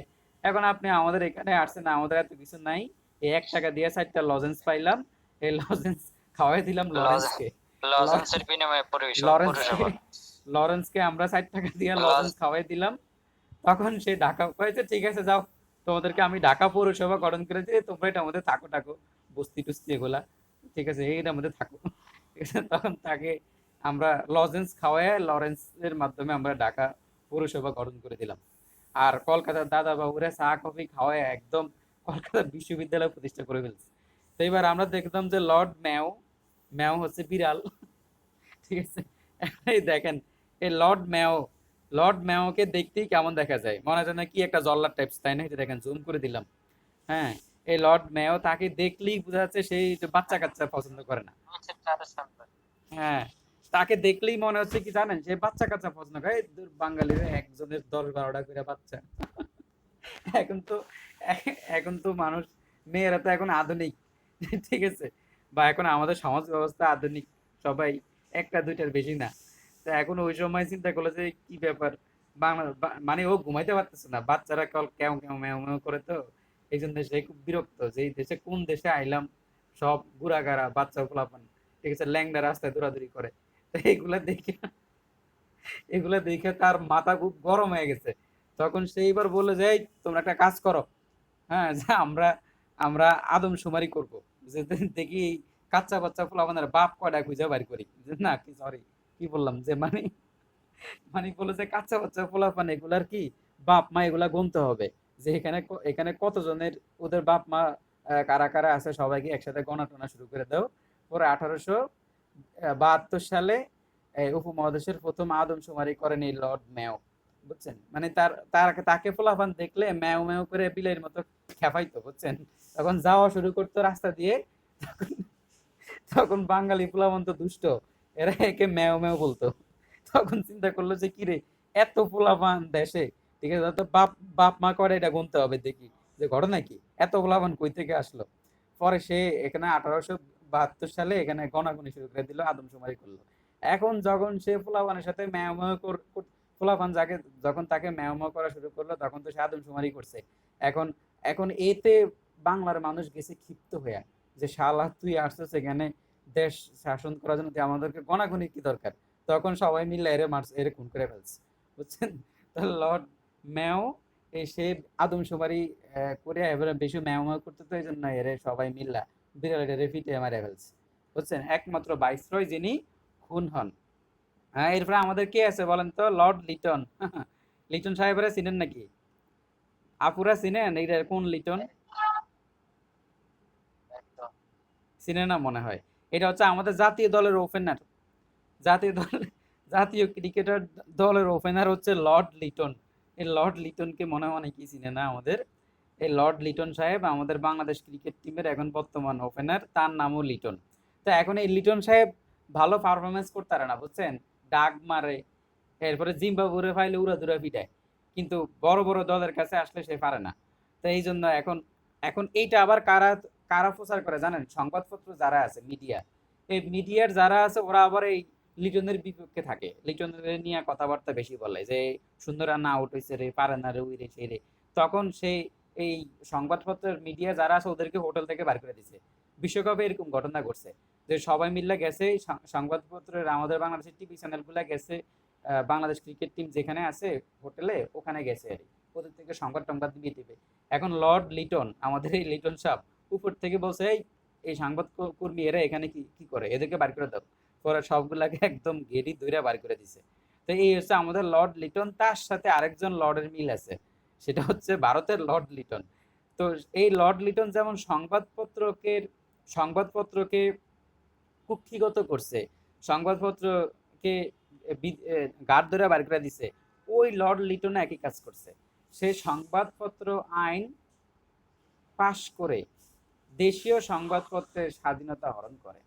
এখন আপনি আমাদের এখানে আসছেন, আমাদের এত কিছু নাই, এই 1 টাকা দিয়ে 4টা লজেন্স পাইলাম, এই লজেন্স খাওয়াই দিলাম লজ- লরেন্সকে। লজেন্সের বিনিময়ে লরেন্সকে পৌরসভা। লরেন্সকে আমরা 4 টাকা দিয়ে লজ লজেন্স খাওয়াই দিলাম। তখন সে ঢাকা হয়েছে, ঠিক আছে যাও, তোমাদেরকে আমি ঢাকা পৌরসভা গঠন করে দিয়ে তোমরা এটার মধ্যে থাকো টাকো, বস্তি টুস্তি এগুলা, ঠিক আছে এইটার মধ্যে থাকো। ঠিক আছে, তখন তাকে আমরা লজেন্স খাওয়ায় লরেন্সের মাধ্যমে আমরা ঢাকা পৌরসভা গঠন করে দিলাম। আর কলকাতার দাদা বাবুরা চা কফি খাওয়ায় একদম কলকাতা বিশ্ববিদ্যালয় প্রতিষ্ঠা করে ফেলছে। তো এবার আমরা দেখলাম যে লর্ড ম্যাও, ম্যাও হচ্ছে বিড়াল। ঠিক আছে, এই দেখেন, এই লর্ড ম্যাওকে দেখতেই কেমন দেখা যায়, মনে হয় যেন কি একটা জল্লাদ টাইপস, তাই না? এটা দেখেন, জুম করে দিলাম। হ্যাঁ, এই লর্ড ম্যাও, তাকে দেখলেই বোঝা যাচ্ছে সেই যে বাচ্চা কাচ্চা পছন্দ করে না। হ্যাঁ, তাকে দেখলেই মনে হচ্ছে কি জানেন, সে বাচ্চা কাচ্চা পছন্দ করে। এই ধুর, বাঙালির একজনের 10-12টা করে বাচ্চা। এখন তো এখন তো মানুষ, মেয়েরা তো এখন আধুনিক। ঠিক আছে, বা এখন আমাদের সমাজ ব্যবস্থা আধুনিক, সবাই একটা দুইটার বেশি না। তো এখন ওই সময় চিন্তা করলো যে কি ব্যাপার, বাংলা মানে ও ঘুমাইতে পারতেছে না, বাচ্চারা কল কেউ কেউ ম্যাও ম্যাও করে। তো এই জন্য সে খুব বিরক্ত যে এই দেশে কোন দেশে আইলাম, সব গুড়াগাড়া বাচ্চা পোলাপান, ঠিক আছে, ল্যাংড়া রাস্তায় দৌড়াদৌড়ি করে। তো এগুলা দেখে তার মাথা খুব গরম হয়ে গেছে। তখন সে এবার বললো যে এই তোমরা একটা কাজ করো, হ্যাঁ, যে আমরা আমরা আদমশুমারি করব, যে দেখি এই কাচ্চা বাচ্চা পোলাপানের বাপ কয়টা খুঁজে বাইর করি। যে না, কি সরি, কি বললাম, যে মানে মানে বলে যে কাচ্চা বাচ্চা পোলাপান এগুলার কি বাপ মা, এগুলা গুনতে হবে, যে এখানে কতজনের ওদের বাপ মা কারা কারা আছে, সবাইকে একসাথে গণনা টনা শুরু করে দাও। পরে 1872 সালে উপমহাদেশের প্রথম আদমশুমারি করেন এই লর্ড ম্যাও। বুঝছেন, মানে তাকে পোলাপান দেখলে ম্যাও ম্যাও করে বিলের মতো খেপাইতো, বুঝছেন। তখন যাওয়া শুরু করতো রাস্তা দিয়ে। তখন তখন বাঙালি পোলাপান তো দুষ্ট, এরা একে ম্যাও ম্যাও বলতো। তখন চিন্তা করলো যে কিরে, এত পোলাপান দেশে, ঠিক আছে, তো বাপ বাপ মা করে এটা গুনতে হবে দেখি যে ঘটনা কি, এত পোলাপান কই থেকে আসলো। পরে সে এখানে 1872 সালে এখানে গণাগুনি শুরু করে দিল, আদমশুমারি করলো। এখন যখন সে পোলাপানের সাথে ম্যাও ম্যাও পোলাপান যাকে যখন তাকে ম্যাও ম্যাও করা শুরু করলো, তখন তো সে আদমশুমারি করছে। এখন এখন এতে বাংলার মানুষ গেছে ক্ষিপ্ত হইয়া, যে শালা তুই আসছিস এখানে দেশ শাসন করার জন্য, তুই আমাদেরকে গণাগুনি কি দরকার। তখন সবাই মিলে এরে মারছে, এরে খুন করে ফেলছে, বুঝছেন। তো লর্ড ম্যাও সে আদমশুমারি করে এবারে বেশি ম্যাও ম্যাও করতে, তো এই জন্য এরে সবাই মিল্লা বিড়ালের পিঠে মারে ফেলছে, বুঝছেন। একমাত্র ভাইসরয় যিনি খুন হন। হ্যাঁ, এরপরে আমাদের কে আছে বলেন তো, লর্ড লিটন। লিটন সাহেবরা চিনেন নাকি? আপুরা চিনেন এইটা কোন লিটন? একদম। চিনে না মনে হয়। এটা হচ্ছে আমাদের জাতীয় দলের ওপেনার, জাতীয় দল জাতীয় ক্রিকেটার দলের ওপেনার হচ্ছে লর্ড লিটন। এই লর্ড লিটনকে মনে হয় অনেকেই চিনে না আমাদের। এই লর্ড লিটন সাহেব আমাদের বাংলাদেশ ক্রিকেট টিমের এখন বর্তমান ওপেনার, তার নামও লিটন। তো এখন এই লিটন সাহেব ভালো পারফরমেন্স করতে পারে না, বুঝছেন। ডাক মারে, এরপরে জিম্বাবুরে ফাইলে উড়াধুরা পিটায়, কিন্তু বড় বড় দলের কাছে আসলে সে পারে না। তো এই জন্য এখন এখন এইটা আবার কারা কারা প্রচার করে জানেন? সংবাদপত্র যারা আছে, মিডিয়া, এই মিডিয়ার যারা আছে ওরা আবার এই লিটনের বিপক্ষে থাকে, লিটনের নিয়ে কথাবার্তা বেশি বলে, যে সুন্দর রান্না আউট হয়েছে রে, পারে না রে, উই রে সেই রে। তখন সেই এই সংবাদপত্রের মিডিয়া যারা আছে ওদেরকে হোটেল থেকে বার করে দিছে। বিশ্বকাপে এরকম ঘটনা ঘটছে, যে সবাই মিলে গেছে সংবাদপত্রের, আমাদের বাংলাদেশের টিভি চ্যানেলগুলা গেছে বাংলাদেশ ক্রিকেট টিম যেখানে আছে হোটেলে, ওখানে গেছে আর কি। ওদের থেকে সংবাদ টংবাদ দিয়ে দিবে। এখন লর্ড লিটন, আমাদের এই লিটন সাহেব উপর থেকে বলছে, এই এই সংবাদ কর্মী এরা এখানে কি কি করে, এদেরকে বার করে দাও। পরে সবগুলাকে একদম গেড়ি ধইরা বার করে দিছে। তো এই হচ্ছে আমাদের লর্ড লিটন। তার সাথে আরেকজন লর্ডের মিল আছে, সেটা হচ্ছে ভারতের লর্ড লিটন। তো এই লর্ড লিটন যেমন সংবাদপত্রকে কুক্ষিগত করছে, সংবাদপত্রকে গার ধরে বার করে দিছে, ওই লর্ড লিটন একই কাজ করছে। সে সংবাদপত্র আইন পাশ করে দেশীয় সংবাদপত্রের স্বাধীনতা হরণ করে।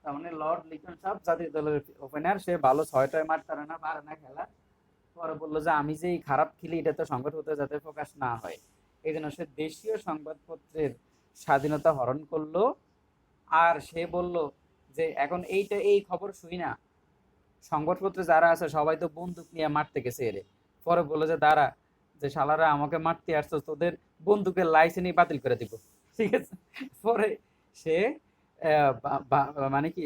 তার মানে লর্ড লিটন সাহেব জাতীয় দলের ওপেনার, সে ভালো 6-6 মাঠ পারে না, পারে না খেলা। পরে বললো যে আমি যে খারাপ খেলি এটা তো সংবাদপত্রে যাতে প্রকাশ না হয়, এই জন্য সে দেশীয় সংবাদপত্রের স্বাধীনতা হরণ করলো। আর সে বলল যে এখন এই খবর শুই না, সংবাদপত্রে যারা আছে সবাই তো বন্দুক নিয়ে মারতে গেছে এরে। পরে বললো যে দাঁড়া, যে শালারা আমাকে মারতে আসছো, তোদের বন্দুকের লাইসেন্সই বাতিল করে দিব, ঠিক আছে। পরে সে মানে কি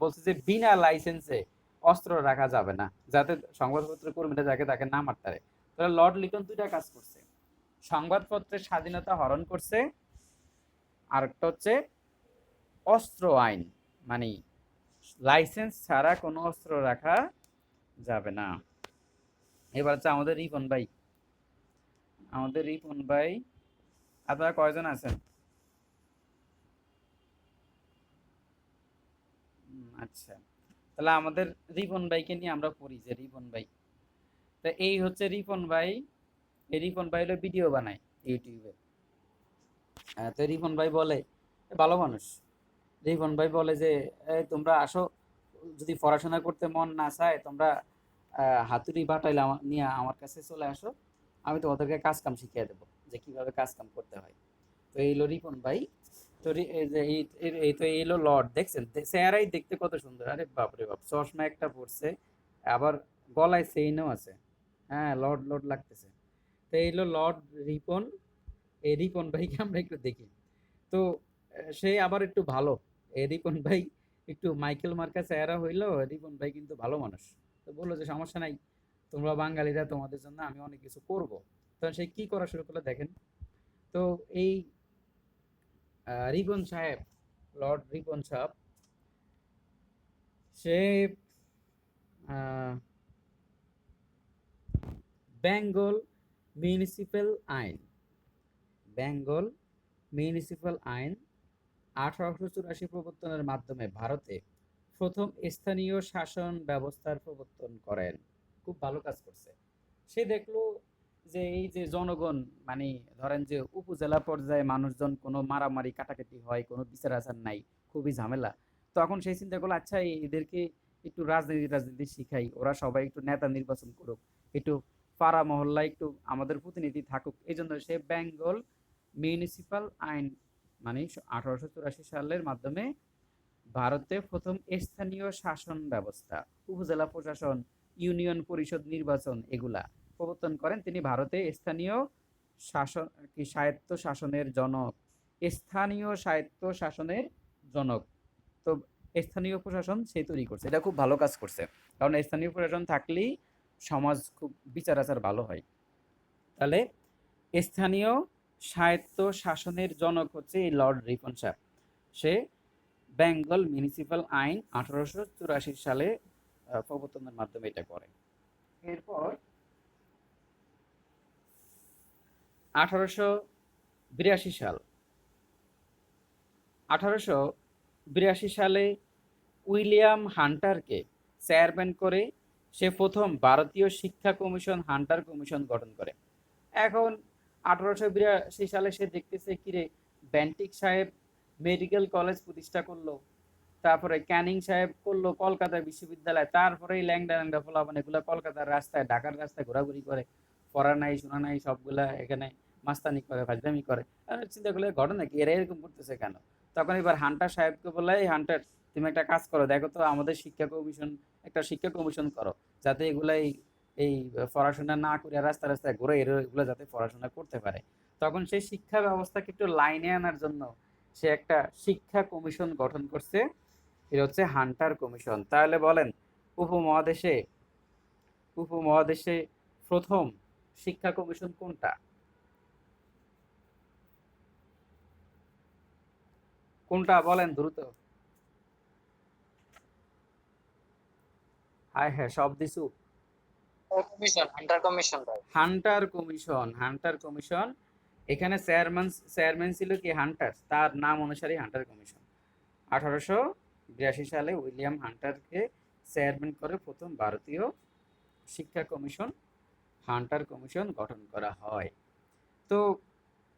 বলছে যে বিনা লাইসেন্সে অস্ত্র রাখা যাবে না, যাতে সংবাদপত্র কর্মীরা যাকে তাকে না মারতে পারে। তাহলে লর্ড লিটন দুইটা কাজ করছে, সংবাদপত্রের স্বাধীনতা হরণ করছে, আর একটা হচ্ছে অস্ত্র আইন, মানে লাইসেন্স ছাড়া কোনো অস্ত্র রাখা যাবে না। এবার হচ্ছে আমাদের রিপন ভাই, আপনারা কয়জন আছেন? আচ্ছা, তাহলে আমাদের রিপন ভাইকে নিয়ে আমরা পড়ি, যে রিপন ভাই, তো এই হচ্ছে রিপন ভাই। এই রিপন ভাই হলো ভিডিও বানায় ইউটিউবে। তো রিপন ভাই বলে, ভালো মানুষ, রিপন ভাই বলে যে এই তোমরা আসো, যদি পড়াশোনা করতে মন না চায় তোমরা হাতুড়ি বাটাইলে নিয়ে আমার কাছে চলে আসো, আমি তোমাদেরকে কাজ কাম শিখিয়ে দেবো, যে কিভাবে কাজ কাম করতে হয়। তো এই হলো রিপন ভাই। তো এই যে তো এই হলো লর্ড, দেখছেন চেহারাই দেখতে কত সুন্দর, আরে বাপ রে বাপ, চশমা একটা পরছে, আবার গলায় চেইনও আছে। হ্যাঁ, লর্ড লর্ড লাগতেছে। তো এই হলো লর্ড রিপন। এই রিপন ভাইকে আমরা একটু দেখি। তো সে আবার একটু ভালো, এই রিপন ভাই একটু মাইকেল মার্কা চেহারা হইলো, রিপন ভাই কিন্তু ভালো মানুষ। তো বললো যে সমস্যা নাই, তোমরা বাঙালিরা, তোমাদের জন্য আমি অনেক কিছু করব। তখন সে কি করা শুরু করলো দেখেন। তো এই রিপন সাহেব, লর্ড রিপন সাহেব, সে আহ, বেঙ্গল মিউনিসিপ্যাল আইন, বেঙ্গল মিউনিসিপ্যাল আইন 1884 প্রবর্তনের মাধ্যমে ভারতে প্রথম স্থানীয় শাসন ব্যবস্থার প্রবর্তন করেন। খুব ভালো কাজ করছে। সে দেখলো যে এই যে জনগণ, মানে ধরেন যে উপজেলা পর্যায়ে মানুষজন কোনো মারামারি কাটাকাটি হয়, কোনো বিচার আচার নাই, খুবই ঝামেলা। তখন সেই চিন্তা করলো, আচ্ছা এদেরকে একটু রাজনীতি শিখাই, ওরা সবাই একটু নেতা নির্বাচন করুক, একটু পাড়া মহল্লায় একটু আমাদের প্রতিনিধি থাকুক, এই জন্য সে বেঙ্গল মিউনিসিপাল আইন মানে 1884 সালের মাধ্যমে ভারতে প্রথম স্থানীয় শাসন ব্যবস্থা, উপজেলা প্রশাসন, ইউনিয়ন পরিষদ নির্বাচন এগুলা প্রবর্তন করেন তিনি। ভারতে স্থানীয় শাসন কি স্বায়ত্ত শাসনের জনক, স্থানীয় স্বায়ত্ত শাসনের জনক। তো স্থানীয় প্রশাসন সে তৈরি করছে, এটা খুব ভালো কাজ করছে, কারণ স্থানীয় প্রশাসন থাকলেই সমাজ খুব বিচার আচার ভালো হয়। তাহলে স্থানীয় স্বায়ত্ত শাসনের জনক হচ্ছে এই লর্ড রিপন সাহেব। সে বেঙ্গল মিউনিসিপাল আইন 1884 সালে প্রবর্তনের মাধ্যমে এটা করে। এরপর 1882 সাল 1882 সালে উইলিয়াম হান্টারকে চেয়ারম্যান করে সে প্রথম ভারতীয় শিক্ষা কমিশন হান্টার কমিশন গঠন করে। এখন 1882 সালে সে দেখতেছে কিরে, বেন্টিক সাহেব মেডিকেল কলেজ প্রতিষ্ঠা করলো, তারপরে ক্যানিং সাহেব করলো কলকাতা বিশ্ববিদ্যালয়, তারপরে এই ল্যাংডা ল্যাংডা ফলাফান এগুলো কলকাতার রাস্তায় ঢাকার রাস্তায় ঘোরাঘুরি করে, পড়া নাই শোনা নাই সবগুলা এখানে মাস্তানি করে ফাজলামি করে। আর চিন্তা করলে ঘটনা কি, এরা এরকম করতেছে কেন? তখন এবার হান্টার সাহেবকে বলে, এই হান্টার তুমি একটা কাজ করো, দেখো তো আমাদের শিক্ষা কমিশন, একটা শিক্ষা কমিশন করো, যাতে এগুলাই এই পড়াশোনা না করে রাস্তা রাস্তায় ঘুরে এগুলো যাতে পড়াশোনা করতে পারে। তখন সেই শিক্ষা ব্যবস্থাকে একটু লাইনে আনার জন্য সে একটা শিক্ষা কমিশন গঠন করছে, এটা হচ্ছে হান্টার কমিশন। তাহলে বলেন উপমহাদেশে উপমহাদেশে প্রথম শিক্ষা কমিশন কোনটা? কোনটা বলেন দ্রুত। হায় হ্যাঁ, সব দিছু। কমিশন, হান্টার কমিশন ভাই। Hunter commission, Hunter commission. এখানে চেয়ারম্যান ছিল কি হান্টার, তার নাম অনুসারে হান্টার কমিশন। 1882 সালে উইলিয়াম হান্টারকে চেয়ারম্যান করে প্রথম ভারতীয় শিক্ষা কমিশন হান্টার কমিশন গঠন করা হয়। তো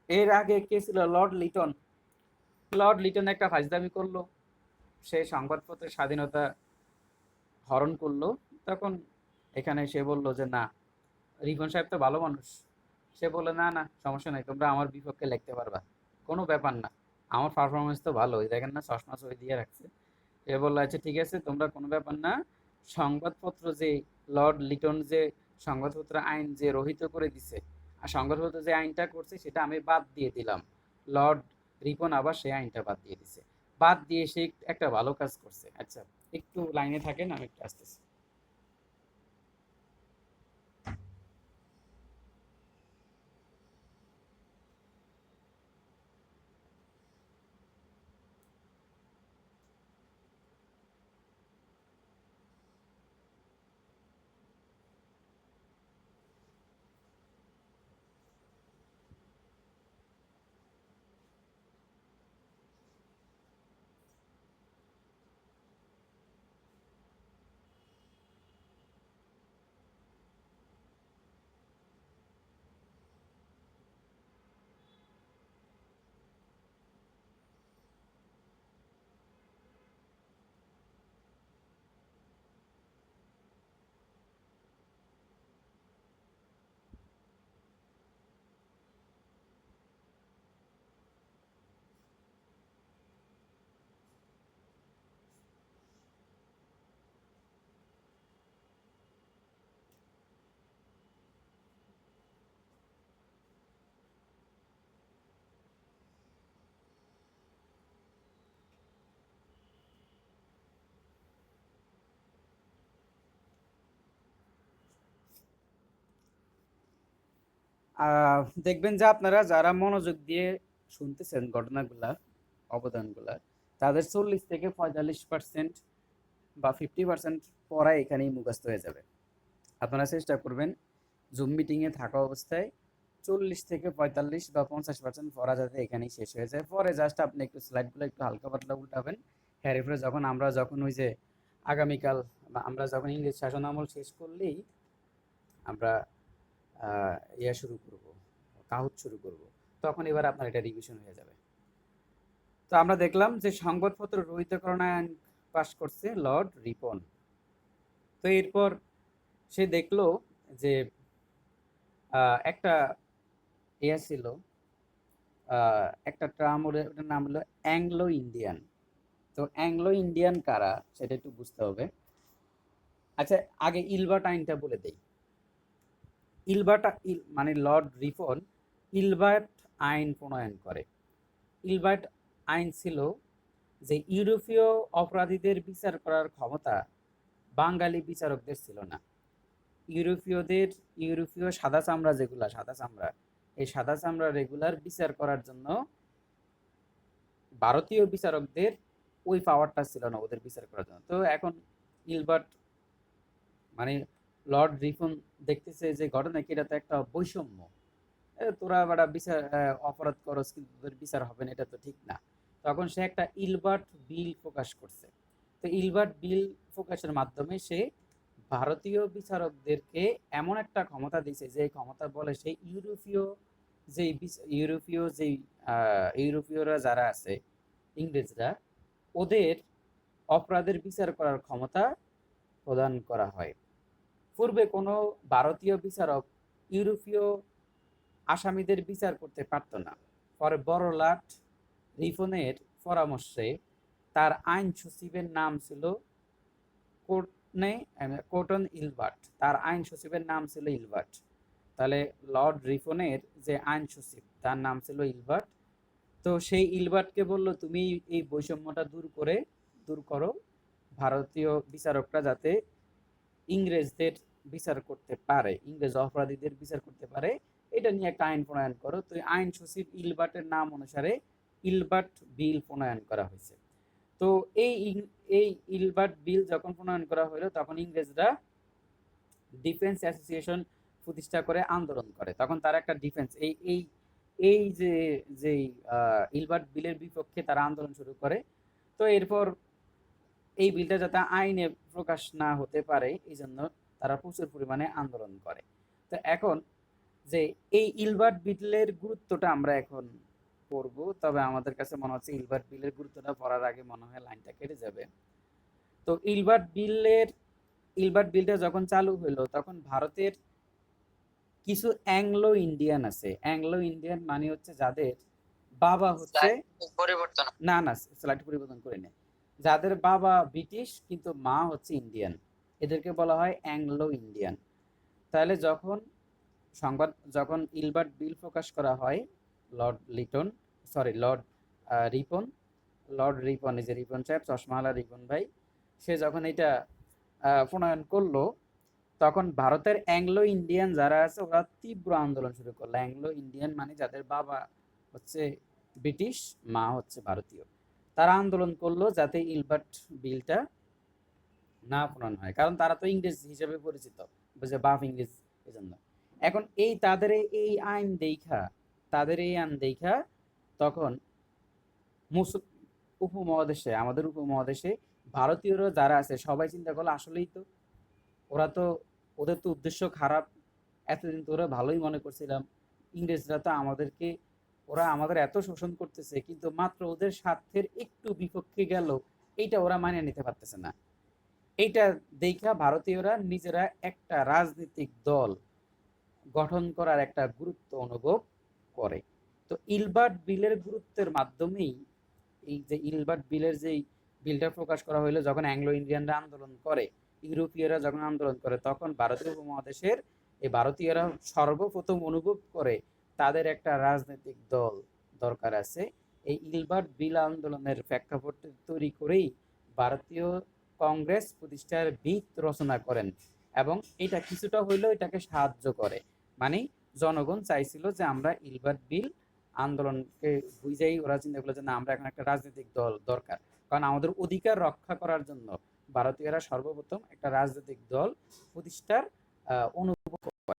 এর আগে কে ছিল? লর্ড লিটন। লর্ড লিটন একটা ফাজলামি করলো, সে সংবাদপত্রের স্বাধীনতা হরণ করলো। তখন এখানে সে বলল যে না, রিপন সাহেব তো ভালো মানুষ। সে বললো না না সমস্যা নাই, তোমরা আমার বিপক্ষে লিখতে পারবা, কোনো ব্যাপার না, আমার পারফরমেন্স তো ভালো, ওই দেখেন না চশমা সই দিয়ে রাখছে। সে বললো আচ্ছা ঠিক আছে, তোমরা কোনো ব্যাপার না, সংবাদপত্র যে লর্ড লিটন যে সংবাদপত্র আইন যে রহিত করে দিছে, আর সংবাদপত্র যে আইনটা করছে সেটা আমি বাদ দিয়ে দিলাম। লর্ড রিপন আবার সেই আইনটা বাদ দিয়ে দিছে, বাদ দিয়ে সে একটা ভালো কাজ করছে। আচ্ছা একটু লাইনে থাকেন, আমি একটু আসতেছি। দেখবেন যে আপনারা যারা মনোযোগ দিয়ে শুনতেছেন ঘটনাগুলা, অবদানগুলা, তাদের 40 থেকে 45% বা 50% পড়া এখানেই মুখস্থ হয়ে যাবে। আপনারা চেষ্টা করবেন জুম মিটিংয়ে থাকা অবস্থায় 40 থেকে 45 বা 50% পড়া যাতে এখানেই শেষ হয়ে যায়। পরে জাস্ট আপনি একটু স্লাইডগুলো একটু হালকা পাতলা উল্টাবেন, হ্যাঁ এরপরে যখন ওই যে আগামীকাল বা আমরা যখন ইংরেজ শাসন আমল শেষ করলেই আমরা ইয়া শুরু করব, কাহুত শুরু করব, তখন এবার আপনার এটা রিভিশন হয়ে যাবে। তো আমরা দেখলাম যে সংবাদপত্র রহিতকরণ আইন পাশ করছে লর্ড রিপন। তো এরপর সে দেখলো যে একটা ইয়ে ছিল, একটা টার্ম, ওটার নাম হলো অ্যাংলো ইন্ডিয়ান। তো অ্যাংলো ইন্ডিয়ান কারা সেটা একটু বুঝতে হবে। আচ্ছা, আগে ইলবার্ট আইনটা বলে দেই। মানে লর্ড রিপন ইলবার্ট আইন প্রণয়ন করে। ইলবার্ট আইন ছিল যে ইউরোপীয় অপরাধীদের বিচার করার ক্ষমতা বাঙালি বিচারকদের ছিল না। ইউরোপীয় সাদা চামড়া, সাদা চামড়া, এই সাদা চামড়া রেগুলার বিচার করার জন্য ভারতীয় বিচারকদের ওই পাওয়ারটা ছিল না ওদের বিচার করার জন্য। তো এখন ইলবার্ট মানে লর্ড রিপন দেখতেছে যে ঘটনা কি, এটা তো একটা বৈষম্য, তোরা বেটা বিচার অপরাধ করস কিন্তু তোদের বিচার হবে না, এটা তো ঠিক না। তখন সে একটা ইলবার্ট বিল প্রকাশ করছে। তো ইলবার্ট বিল প্রকাশের মাধ্যমে সে ভারতীয় বিচারকদেরকে এমন একটা ক্ষমতা দিয়েছে যে ক্ষমতা বলে সেই ইউরোপীয়রা যারা আছে, ইংরেজরা, ওদের অপরাধের বিচার করার ক্ষমতা প্রদান করা হয়। পূর্বে কোনো ভারতীয় বিচারক ইউরোপীয় আসামিদের বিচার করতে পারত না। পরে বড় লাট রিপনের পরামর্শে তার আইন সচিবের নাম ছিল কোটন ইলবার্ট। তার আইন সচিবের নাম ছিল ইলবার্ট। তাহলে লর্ড রিপনের যে আইন সচিব তার নাম ছিল ইলবার্ট। তো সেই ইলবার্টকে বলল, তুমি এই বৈষম্যটা দূর করো, ভারতীয় বিচারকরা যাতে ইংরেজদের বিচার করতে পারে, ইংরেজ অপরাধীদের বিচার করতে পারে, এটা নিয়ে একটা আইন প্রণয়ন করো। তো আইন সচিব ইলবার্টের নাম অনুসারে ইলবার্ট বিল প্রণয়ন করা হয়েছে। তো এই ইলবার্ট বিল যখন প্রণয়ন করা হলো তখন ইংরেজরা ডিফেন্স অ্যাসোসিয়েশন প্রতিষ্ঠা করে আন্দোলন করে। তখন তারা একটা ডিফেন্স এই এই এই যে যে ইলবার্ট বিলের বিপক্ষে তারা আন্দোলন শুরু করে। তো এরপর এই বিলটা যাতে আইনে প্রকাশ না হতে পারে এই জন্য তারা প্রচুর পরিমাণে আন্দোলন করে। তো এখন যে এই ইলবার্ট বিলের গুরুত্বটা আমরা এখন পড়বো, তবে আমাদের কাছে মনে হচ্ছে ইলবার্ট বিলের গুরুত্বটা পড়ার আগে মনে হয় লাইনটা কেটে যাবে। তো ইলবার্ট বিলটা যখন চালু হলো তখন ভারতের কিছু অ্যাংলো ইন্ডিয়ান আছে। অ্যাংলো ইন্ডিয়ান মানে হচ্ছে যাদের বাবা হচ্ছে, পরিবর্তন না না স্লাইড পরিবর্তন করে নেয়, যাদের বাবা ব্রিটিশ কিন্তু মা হচ্ছে ইন্ডিয়ান, এদেরকে বলা হয় অ্যাংলো ইন্ডিয়ান। তাহলে যখন ইলবার্ট বিল প্রকাশ করা হয়, Lord Liton sorry Lord Ripon Lord Ripon, এই যে রিপন সাহেব, চশমাওয়ালা রিপন ভাই, সে যখন এটা প্রণয়ন করলো তখন ভারতের অ্যাংলো ইন্ডিয়ান যারা আছে ওরা তীব্র আন্দোলন শুরু করলো। অ্যাংলো ইন্ডিয়ান মানে যাদের বাবা হচ্ছে ব্রিটিশ, মা হচ্ছে ভারতীয়। তারা আন্দোলন করলো যাতে ইলবার্ট বিলটা না প্রণয়ন হয়, কারণ তারা তো ইংরেজ হিসেবে পরিচিত, বুঝে বাপ ইংরেজ, এজন্য। এখন তাদের এই আইন দেখা তখন আমাদের উপমহাদেশে ভারতীয়রা যারা আছে সবাই চিন্তা করলো আসলেই তো ওদের তো উদ্দেশ্য খারাপ, এতদিন তো ওরা ভালোই মনে করছিলাম, ইংরেজরা তো ওরা আমাদের এত শোষণ করতেছে কিন্তু মাত্র ওদের স্বার্থের একটু বিপক্ষে গেল, এইটা ওরা মানিয়ে নিতে পারতেছে না। এইটা দেখা ভারতীয়রা নিজেরা একটা রাজনৈতিক দল গঠন করার একটা গুরুত্ব অনুভব করে। তো ইলবার্ট বিলের গুরুত্বের মাধ্যমেই এই যে ইলবার্ট বিলের যেই বিলটা প্রকাশ করা হলো, যখন অ্যাংলো ইন্ডিয়ানরা আন্দোলন করে, ইউরোপীয়রা যখন আন্দোলন করে, তখন ভারতীয় উপমহাদেশের এই ভারতীয়রা সর্বপ্রথম অনুভব করে তাদের একটা রাজনৈতিক দল দরকার আছে। এই ইলবার্ট বিল আন্দোলনের প্রেক্ষাপট তৈরি করেই ভারতীয় কংগ্রেস প্রতিষ্ঠার ভিত রচনা করেন, এবং এটা কিছুটা হইলেও এটাকে সাহায্য করে। মানে জনগণ চাইছিল যে আমরা ইলবার্ট বিল আন্দোলনকে বুঝাই, ওরা চিন্তা করলো যে না, আমরা এখন একটা রাজনৈতিক দল দরকার, কারণ আমাদের অধিকার রক্ষা করার জন্য ভারতীয়রা সর্বপ্রথম একটা রাজনৈতিক দল প্রতিষ্ঠার অনুভব করে।